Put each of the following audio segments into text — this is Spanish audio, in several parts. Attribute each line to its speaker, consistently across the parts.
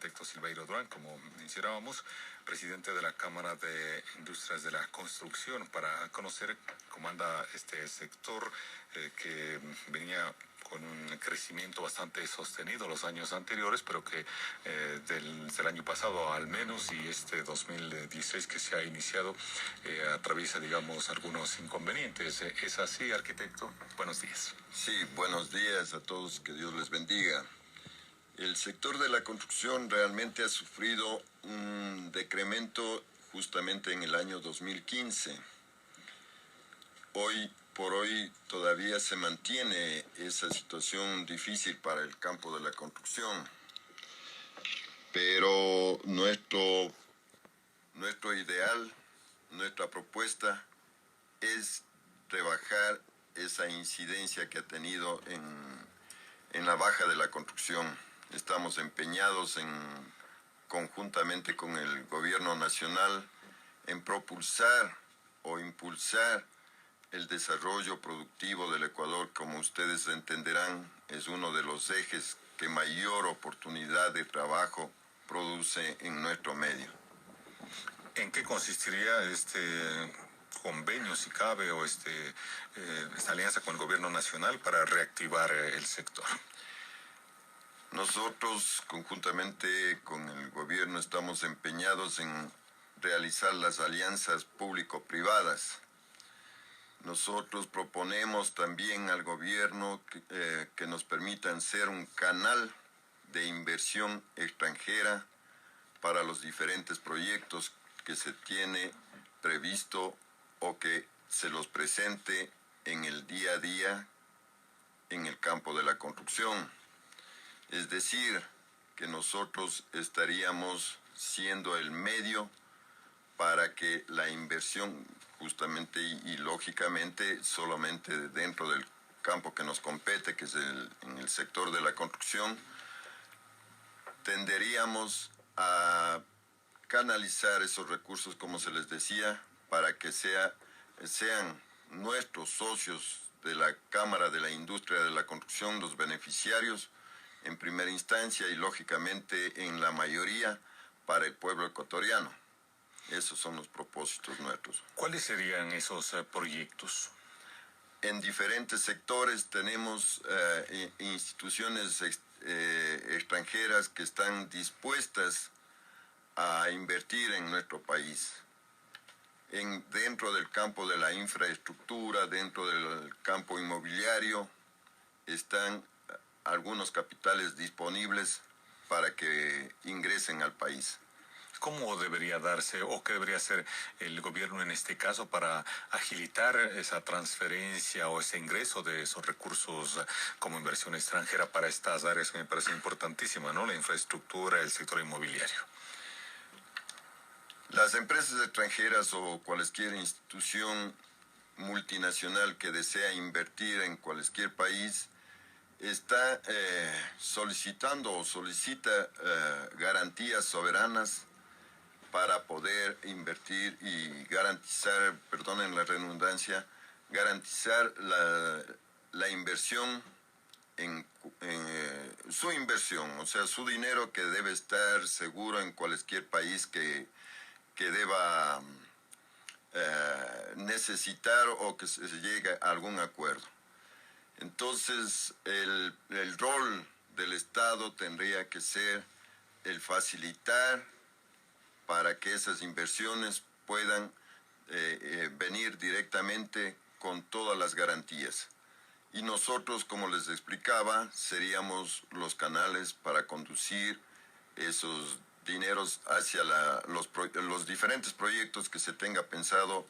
Speaker 1: arquitecto Silveiro Durán, como mencionábamos, presidente de la Cámara de Industrias de la Construcción, para conocer cómo anda este sector que venía con un crecimiento bastante sostenido los años anteriores, pero que del año pasado al menos y este 2016 que se ha iniciado atraviesa, digamos, algunos inconvenientes. ¿Es así, arquitecto? Buenos días.
Speaker 2: Sí, buenos días a todos, que Dios les bendiga. El sector de la construcción realmente ha sufrido un decremento justamente en el año 2015. Hoy por hoy todavía se mantiene esa situación difícil para el campo de la construcción, pero nuestro ideal, nuestra propuesta es rebajar esa incidencia que ha tenido en la baja de la construcción. Estamos empeñados conjuntamente con el gobierno nacional en propulsar o impulsar el desarrollo productivo del Ecuador. Como ustedes entenderán, es uno de los ejes que mayor oportunidad de trabajo produce en nuestro medio.
Speaker 1: ¿En qué consistiría este convenio, si cabe, o esta alianza con el gobierno nacional para reactivar el sector?
Speaker 2: Nosotros, conjuntamente con el gobierno, estamos empeñados en realizar las alianzas público-privadas. Nosotros proponemos también al gobierno que nos permitan ser un canal de inversión extranjera para los diferentes proyectos que se tiene previsto o que se los presente en el día a día en el campo de la construcción. Es decir, que nosotros estaríamos siendo el medio para que la inversión justamente y lógicamente solamente dentro del campo que nos compete, que es en el sector de la construcción, tenderíamos a canalizar esos recursos, como se les decía, para que sean nuestros socios de la Cámara de la Industria de la Construcción los beneficiarios en primera instancia y lógicamente en la mayoría para el pueblo ecuatoriano. Esos son los propósitos nuestros.
Speaker 1: ¿Cuáles serían esos proyectos?
Speaker 2: En diferentes sectores tenemos instituciones extranjeras que están dispuestas a invertir en nuestro país. Dentro del campo de la infraestructura, dentro del campo inmobiliario, están algunos capitales disponibles para que ingresen al país.
Speaker 1: ¿Cómo debería darse o qué debería hacer el gobierno en este caso para agilitar esa transferencia o ese ingreso de esos recursos como inversión extranjera para estas áreas que me parece importantísima, ¿no? La infraestructura, el sector inmobiliario.
Speaker 2: Las empresas extranjeras o cualquier institución multinacional que desea invertir en cualquier país está solicitando o solicita garantías soberanas para poder invertir y garantizar, perdonen la redundancia, garantizar la inversión en su inversión, o sea, su dinero que debe estar seguro en cualquier país que deba necesitar o que se llegue a algún acuerdo. Entonces, el rol del Estado tendría que ser el facilitar para que esas inversiones puedan venir directamente con todas las garantías. Y nosotros, como les explicaba, seríamos los canales para conducir esos dineros hacia los diferentes proyectos que se tenga pensado,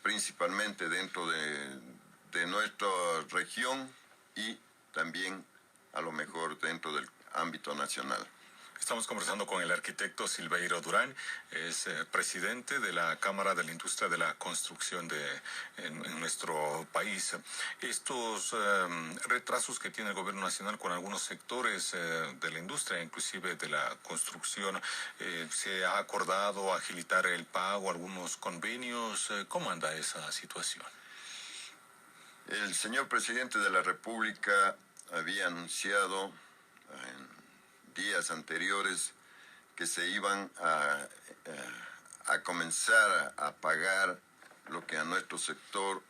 Speaker 2: principalmente dentro de nuestra región y también a lo mejor dentro del ámbito nacional.
Speaker 1: Estamos conversando con el arquitecto Silveiro Durán, es presidente de la Cámara de la Industria de la Construcción en nuestro país. Estos retrasos que tiene el gobierno nacional con algunos sectores de la industria, inclusive de la construcción, ¿se ha acordado agilitar el pago, algunos convenios? ¿Cómo anda esa situación?
Speaker 2: El señor presidente de la República había anunciado en días anteriores que se iban a comenzar a pagar lo que a nuestro sector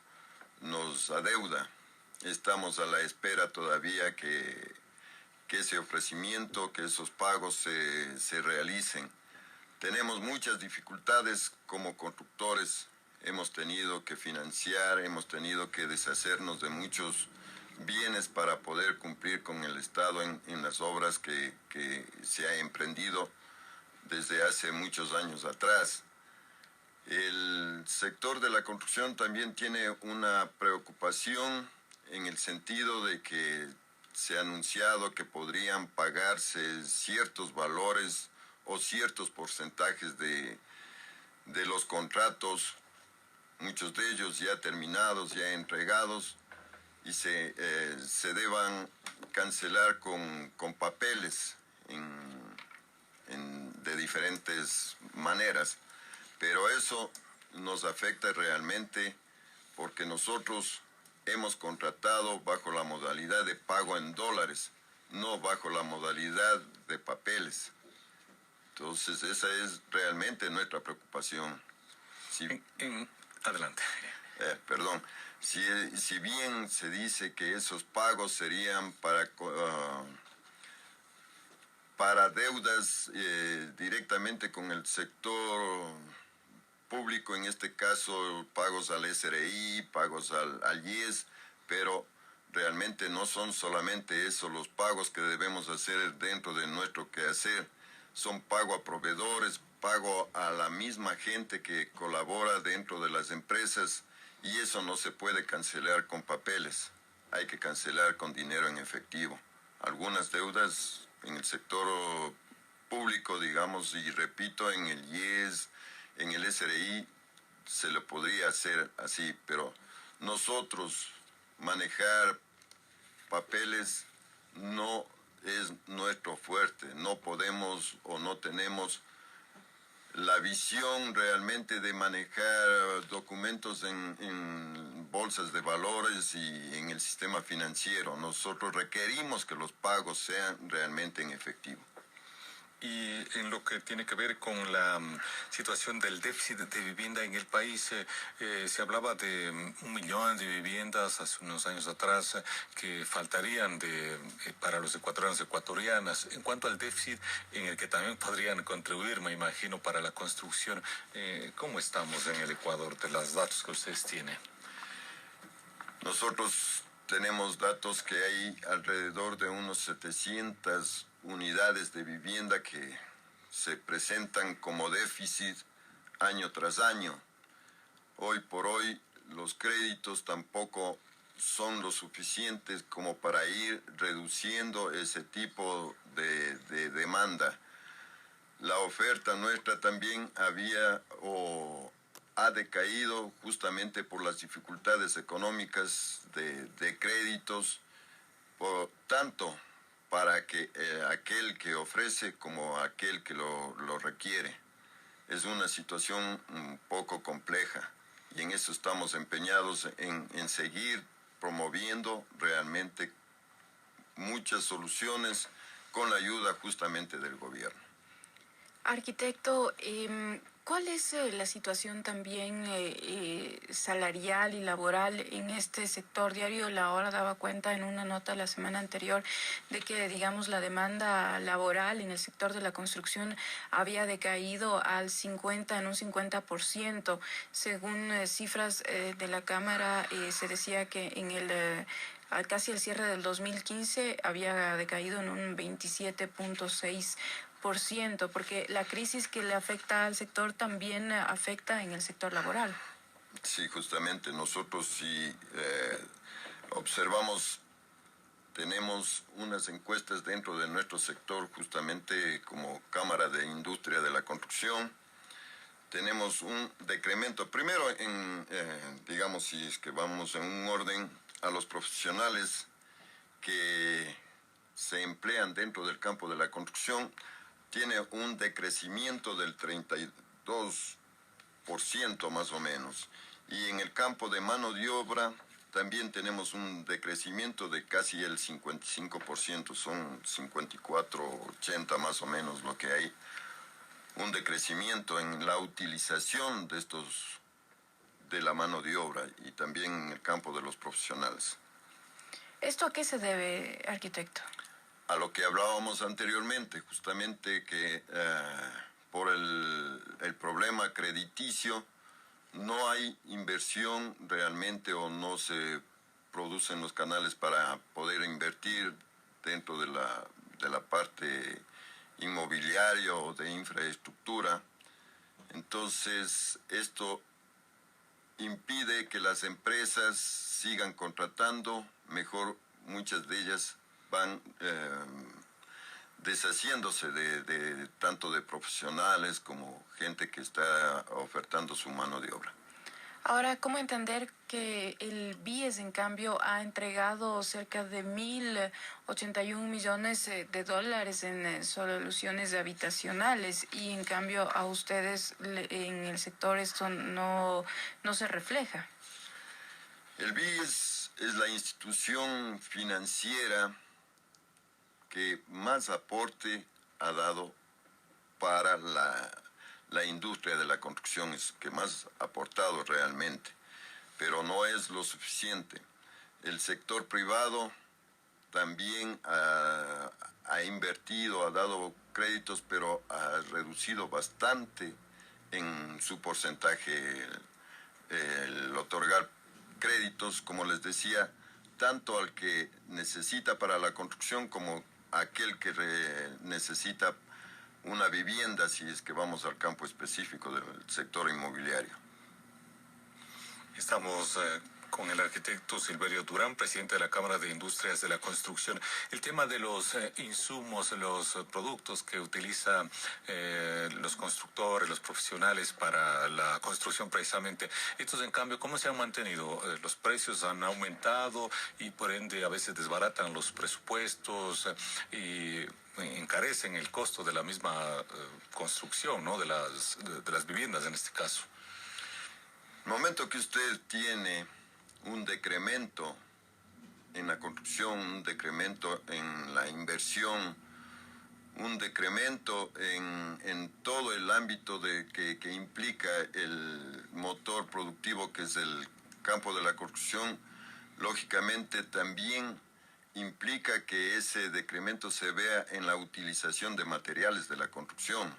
Speaker 2: nos adeuda. Estamos a la espera todavía que ese ofrecimiento, que esos pagos se realicen. Tenemos muchas dificultades como constructores. Hemos tenido que financiar, hemos tenido que deshacernos de muchos bienes para poder cumplir con el Estado en las obras que se ha emprendido desde hace muchos años atrás. El sector de la construcción también tiene una preocupación en el sentido de que se ha anunciado que podrían pagarse ciertos valores o ciertos porcentajes de los contratos, muchos de ellos ya terminados, ya entregados, y se deban cancelar con papeles de diferentes maneras. Pero eso nos afecta realmente porque nosotros hemos contratado bajo la modalidad de pago en dólares, no bajo la modalidad de papeles. Entonces esa es realmente nuestra preocupación.
Speaker 1: Adelante.
Speaker 2: Perdón. Si bien se dice que esos pagos serían para deudas directamente con el sector público, en este caso pagos al SRI, pagos al IES, pero realmente no son solamente esos los pagos que debemos hacer dentro de nuestro quehacer. Son pago a proveedores, pago a la misma gente que colabora dentro de las empresas, y eso no se puede cancelar con papeles, hay que cancelar con dinero en efectivo. Algunas deudas en el sector público, digamos, y repito, en el IES, en el SRI, se lo podría hacer así, pero nosotros manejar papeles no es nuestro fuerte, no podemos o no tenemos la visión realmente de manejar documentos en bolsas de valores y en el sistema financiero. Nosotros requerimos que los pagos sean realmente en efectivo.
Speaker 1: Y en lo que tiene que ver con la situación del déficit de vivienda en el país, se hablaba de 1 millón de viviendas hace unos años atrás que faltarían para los ecuatorianos y ecuatorianas. En cuanto al déficit, en el que también podrían contribuir, me imagino, para la construcción, ¿cómo estamos en el Ecuador de los datos que ustedes tienen?
Speaker 2: Nosotros tenemos datos que hay alrededor de unos 700 unidades de vivienda que se presentan como déficit año tras año. Hoy por hoy los créditos tampoco son lo suficientes como para ir reduciendo ese tipo de demanda. La oferta nuestra también ha decaído justamente por las dificultades económicas de créditos, tanto para que aquel que ofrece como aquel que lo requiere. Es una situación un poco compleja y en eso estamos empeñados en seguir promoviendo realmente muchas soluciones con la ayuda justamente del gobierno.
Speaker 3: Arquitecto, ¿cuál es la situación también salarial y laboral en este sector? Diario La Hora daba cuenta en una nota la semana anterior de que, digamos, la demanda laboral en el sector de la construcción había decaído en un 50%. Según cifras de la Cámara, se decía que casi el cierre del 2015 había decaído en un 27.6%, porque la crisis que le afecta al sector también afecta en el sector laboral.
Speaker 2: Sí, justamente nosotros sí observamos, tenemos unas encuestas dentro de nuestro sector justamente como Cámara de Industria de la Construcción. Tenemos un decremento, primero digamos, si es que vamos en un orden, a los profesionales que se emplean dentro del campo de la construcción, tiene un decrecimiento del 32% más o menos. Y en el campo de mano de obra también tenemos un decrecimiento de casi el 55%, son 54, 80 más o menos lo que hay, un decrecimiento en la utilización de la mano de obra y también en el campo de los profesionales.
Speaker 3: ¿Esto a qué se debe, arquitecto?
Speaker 2: A lo que hablábamos anteriormente, justamente que por el problema crediticio no hay inversión realmente o no se producen los canales para poder invertir dentro de la parte inmobiliaria o de infraestructura. Entonces, esto impide que las empresas sigan contratando, mejor muchas de ellas van deshaciéndose de tanto de profesionales como gente que está ofertando su mano de obra.
Speaker 3: Ahora, ¿cómo entender que el BIES, en cambio, ha entregado cerca de 1.081 millones de dólares en soluciones habitacionales y, en cambio, a ustedes en el sector esto no se refleja?
Speaker 2: El BIES es la institución financiera que más aporte ha dado para la industria de la construcción, es que más ha aportado realmente, pero no es lo suficiente. El sector privado también ha invertido, ha dado créditos, pero ha reducido bastante en su porcentaje el otorgar créditos, como les decía, tanto al que necesita para la construcción como aquel que necesita una vivienda, si es que vamos al campo específico del sector inmobiliario.
Speaker 1: Estamos con el arquitecto Silverio Durán, presidente de la Cámara de Industrias de la Construcción. El tema de los insumos, los productos que utilizan los constructores, los profesionales para la construcción precisamente, estos en cambio, ¿cómo se han mantenido? Los precios han aumentado y por ende a veces desbaratan los presupuestos y encarecen el costo de la misma construcción, ¿no? de las viviendas en este caso.
Speaker 2: El momento que usted tiene un decremento en la construcción, un decremento en la inversión, un decremento en todo el ámbito que implica el motor productivo que es el campo de la construcción, lógicamente también implica que ese decremento se vea en la utilización de materiales de la construcción.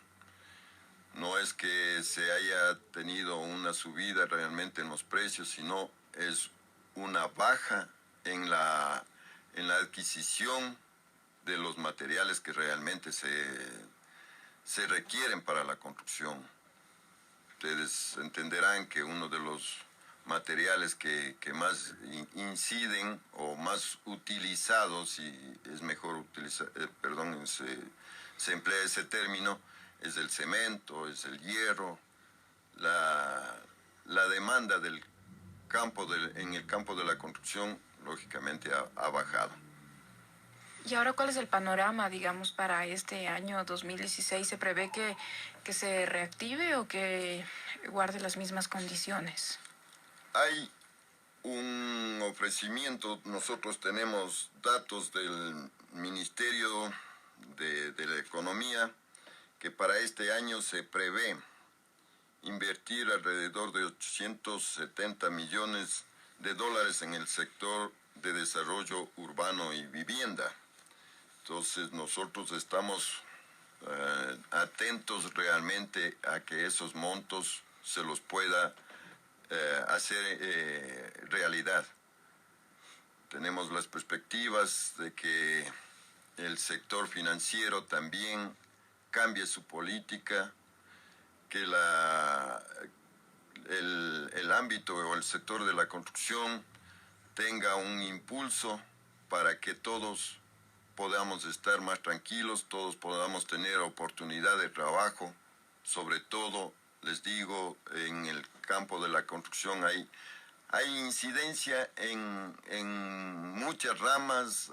Speaker 2: No es que se haya tenido una subida realmente en los precios, sino es una baja en la adquisición de los materiales que realmente se requieren para la construcción. Ustedes entenderán que uno de los materiales que más inciden o más utilizados, si es mejor utilizar, se emplea ese término, es el cemento, es el hierro. La demanda del en el campo de la construcción, lógicamente, ha bajado.
Speaker 3: Y ahora, ¿cuál es el panorama, digamos, para este año 2016? ¿Se prevé que se reactive o que guarde las mismas condiciones?
Speaker 2: Hay un ofrecimiento, nosotros tenemos datos del Ministerio de la Economía, que para este año se prevé invertir alrededor de 870 millones de dólares en el sector de desarrollo urbano y vivienda. Entonces nosotros estamos atentos realmente a que esos montos se los pueda hacer realidad. Tenemos las perspectivas de que el sector financiero también cambie su política, que el ámbito o el sector de la construcción tenga un impulso para que todos podamos estar más tranquilos, todos podamos tener oportunidad de trabajo. Sobre todo, les digo, en el campo de la construcción hay incidencia en muchas ramas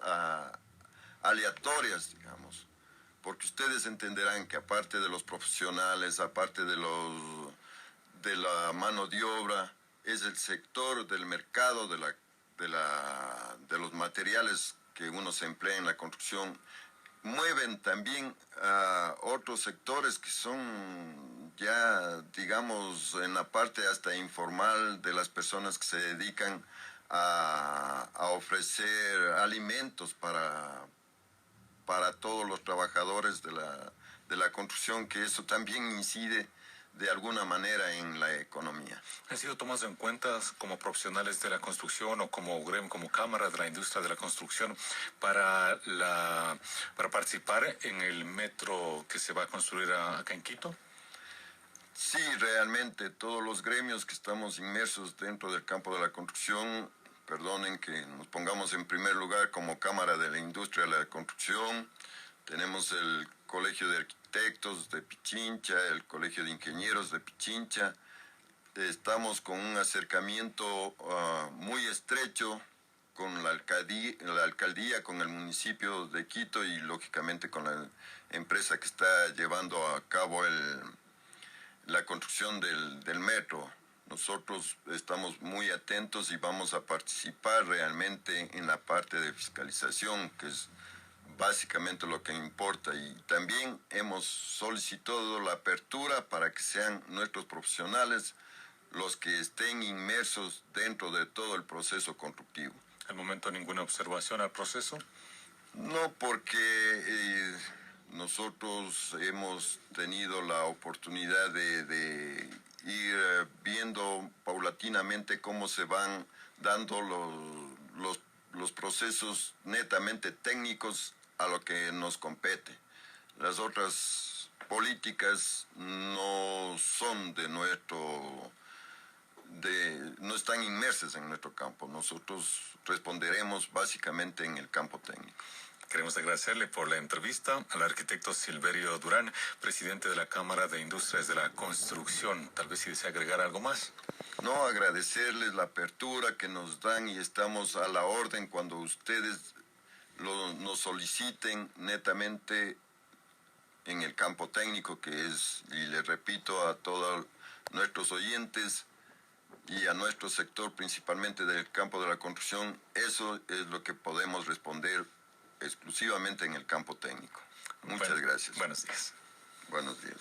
Speaker 2: aleatorias, digamos, porque ustedes entenderán que aparte de los profesionales, aparte de la mano de obra, es el sector del mercado de los materiales que uno se emplea en la construcción, mueven también a otros sectores que son ya, digamos, en la parte hasta informal de las personas que se dedican a ofrecer alimentos para todos los trabajadores de la construcción, que eso también incide de alguna manera en la economía.
Speaker 1: ¿Han sido tomados en cuenta como profesionales de la construcción o como gremio, como cámara de la industria de la construcción para participar en el metro que se va a construir acá en Quito?
Speaker 2: Sí, realmente todos los gremios que estamos inmersos dentro del campo de la construcción, perdonen que nos pongamos en primer lugar como Cámara de la Industria de la Construcción, tenemos el Colegio de Arquitectos de Pichincha, el Colegio de Ingenieros de Pichincha, estamos con un acercamiento muy estrecho con la alcaldía, con el municipio de Quito y lógicamente con la empresa que está llevando a cabo la construcción del metro. Nosotros estamos muy atentos y vamos a participar realmente en la parte de fiscalización, que es básicamente lo que importa. Y también hemos solicitado la apertura para que sean nuestros profesionales los que estén inmersos dentro de todo el proceso constructivo.
Speaker 1: ¿Al momento ninguna observación al proceso?
Speaker 2: No, porque nosotros hemos tenido la oportunidad de ir viendo paulatinamente cómo se van dando los procesos netamente técnicos a lo que nos compete. Las otras políticas no son no están inmersas en nuestro campo. Nosotros responderemos básicamente en el campo técnico.
Speaker 1: Queremos agradecerle por la entrevista al arquitecto Silverio Durán, presidente de la Cámara de Industrias de la Construcción. Tal vez si desea agregar algo más.
Speaker 2: No, agradecerles la apertura que nos dan y estamos a la orden cuando ustedes nos soliciten netamente en el campo técnico, que es, y les repito a todos nuestros oyentes y a nuestro sector, principalmente del campo de la construcción, eso es lo que podemos responder exclusivamente en el campo técnico. Muchas gracias.
Speaker 1: Buenos días.
Speaker 2: Buenos días.